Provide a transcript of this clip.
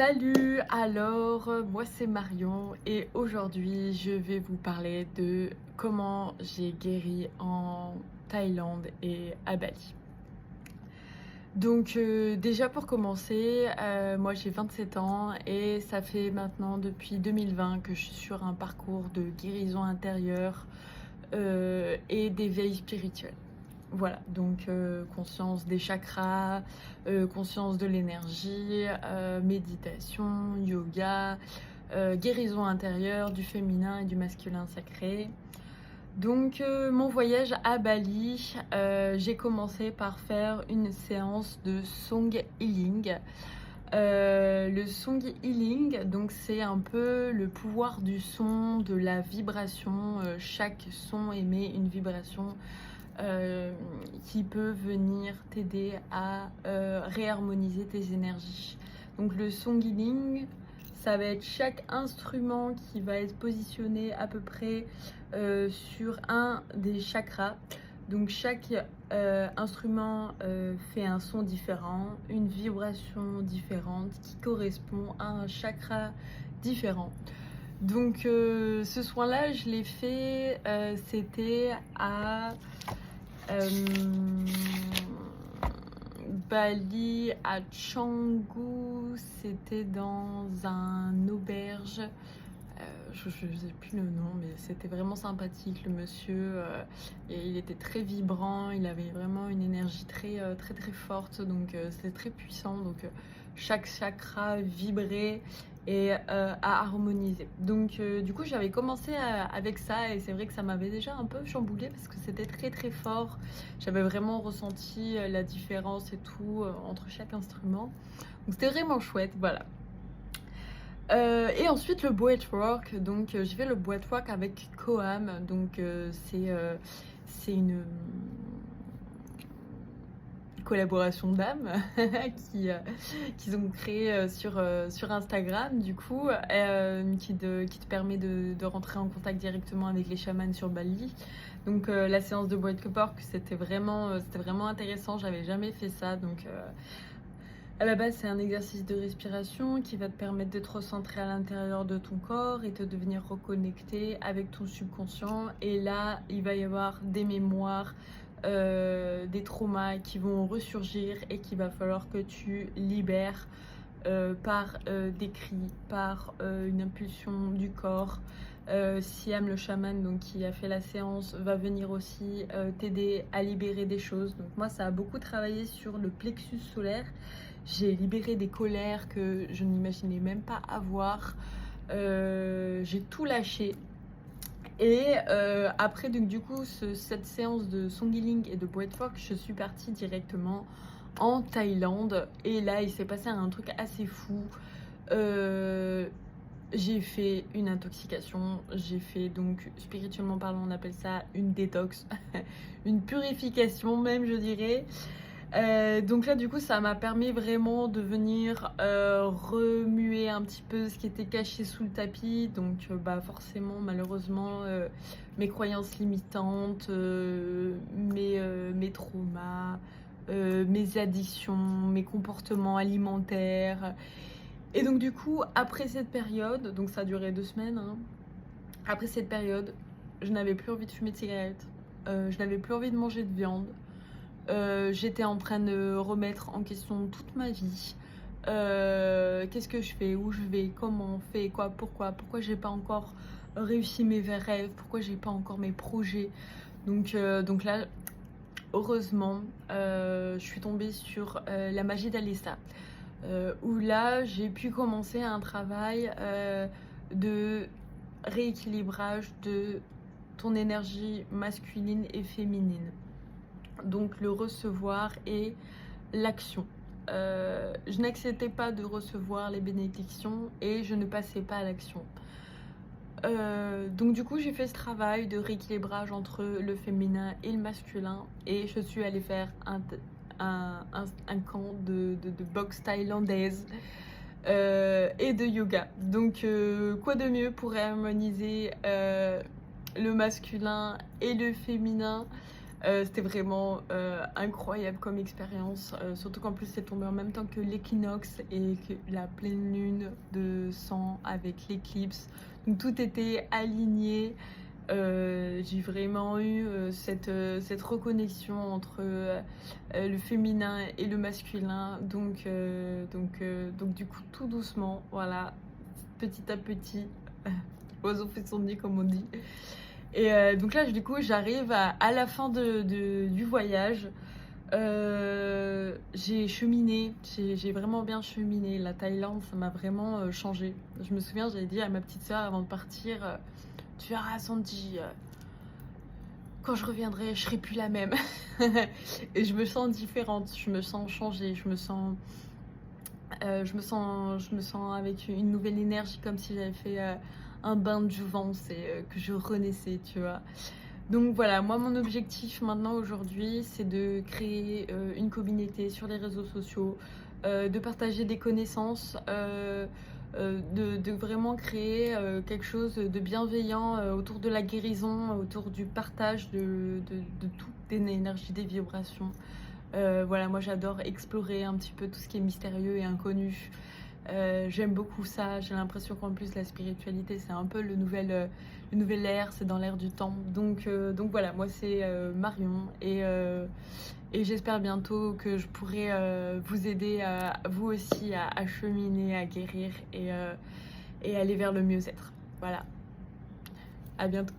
Salut, moi c'est Marion et aujourd'hui je vais vous parler de comment j'ai guéri en Thaïlande et à Bali. Donc déjà pour commencer, moi j'ai 27 ans et ça fait maintenant depuis 2020 que je suis sur un parcours de guérison intérieure et d'éveil spirituel. Voilà, donc conscience des chakras, conscience de l'énergie, méditation, yoga, guérison intérieure du féminin et du masculin sacré. Donc mon voyage à Bali, j'ai commencé par faire une séance de Song Healing. Le Song Healing, donc c'est un peu le pouvoir du son, de la vibration. Chaque son émet une vibration qui peut venir t'aider à réharmoniser tes énergies. Donc le Song Healing, ça va être chaque instrument qui va être positionné à peu près sur un des chakras. Donc chaque instrument fait un son différent, une vibration différente qui correspond à un chakra différent. Donc ce soin-là, je l'ai fait, c'était à Bali, à Canggu, c'était dans un auberge. Je ne sais plus le nom, mais c'était vraiment sympathique. Le monsieur, et il était très vibrant, il avait vraiment une énergie très très forte, donc c'était très puissant. Donc chaque chakra vibrait et à harmoniser. Donc du coup j'avais commencé avec ça et c'est vrai que ça m'avait déjà un peu chamboulé parce que c'était très très fort. J'avais vraiment ressenti la différence et tout entre chaque instrument. Donc c'était vraiment chouette, voilà. Et ensuite le breathwork, donc j'ai fait le breathwork avec Coam, donc c'est une collaboration d'âmes qu'ils ont créé sur Instagram du coup, qui te permet de rentrer en contact directement avec les chamans sur Bali. Donc la séance de breathwork c'était vraiment intéressant, j'avais jamais fait ça. Donc à la base, c'est un exercice de respiration qui va te permettre de te recentrer à l'intérieur de ton corps et de devenir reconnecté avec ton subconscient. Et là, il va y avoir des mémoires, des traumas qui vont ressurgir et qu'il va falloir que tu libères par des cris, par une impulsion du corps. Siam, le chaman donc, qui a fait la séance, va venir aussi t'aider à libérer des choses. Donc moi, ça a beaucoup travaillé sur le plexus solaire. J'ai libéré des colères que je n'imaginais même pas avoir. J'ai tout lâché. Et après, donc, du coup, cette séance de Song Healing et de breathwork, je suis partie directement en Thaïlande. Et là, il s'est passé un truc assez fou. J'ai fait une intoxication. J'ai fait, donc, spirituellement parlant, on appelle ça une détox. Une purification même, je dirais. Donc là du coup ça m'a permis vraiment de venir remuer un petit peu ce qui était caché sous le tapis. Donc bah forcément malheureusement mes croyances limitantes, mes traumas, mes addictions, mes comportements alimentaires. Et donc du coup après cette période, donc ça a duré 2 semaines hein, après cette période je n'avais plus envie de fumer de cigarettes, je n'avais plus envie de manger de viande. J'étais en train de remettre en question toute ma vie. Qu'est-ce que je fais, où je vais, comment on fait, quoi, pourquoi j'ai pas encore réussi mes rêves, pourquoi j'ai pas encore mes projets. Donc là, heureusement, je suis tombée sur la magie d'Alessa, où là, j'ai pu commencer un travail de rééquilibrage de ton énergie masculine et féminine. Donc le recevoir et l'action. Je n'acceptais pas de recevoir les bénédictions et je ne passais pas à l'action. Donc du coup j'ai fait ce travail de rééquilibrage entre le féminin et le masculin et je suis allée faire un camp de boxe thaïlandaise et de yoga. Donc quoi de mieux pour harmoniser le masculin et le féminin C'était vraiment incroyable comme expérience, surtout qu'en plus c'est tombé en même temps que l'équinoxe et que la pleine lune de sang avec l'éclipse. Donc tout était aligné. J'ai vraiment eu cette reconnexion entre le féminin et le masculin. Donc du coup tout doucement, voilà, petit à petit, oiseau fait son nid comme on dit. Et donc là, du coup, j'arrive à la fin du voyage. J'ai cheminé, j'ai vraiment bien cheminé. La Thaïlande, ça m'a vraiment changé. Je me souviens, j'avais dit à ma petite sœur avant de partir, tu verras, Sandy, quand je reviendrai, je serai plus la même. Et je me sens différente, je me sens changée, je me sens avec une nouvelle énergie, comme si j'avais fait un bain de jouvence et que je renaissais, tu vois. Donc voilà, moi mon objectif maintenant aujourd'hui, c'est de créer une communauté sur les réseaux sociaux, de partager des connaissances, de vraiment créer quelque chose de bienveillant autour de la guérison, autour du partage de toutes les énergies, des vibrations. Voilà, moi j'adore explorer un petit peu tout ce qui est mystérieux et inconnu. J'aime beaucoup ça. J'ai l'impression qu'en plus la spiritualité c'est un peu le nouvel air, c'est dans l'air du temps. Donc voilà, moi c'est Marion et j'espère bientôt que je pourrai vous aider vous aussi à cheminer, à guérir et aller vers le mieux-être. Voilà, à bientôt.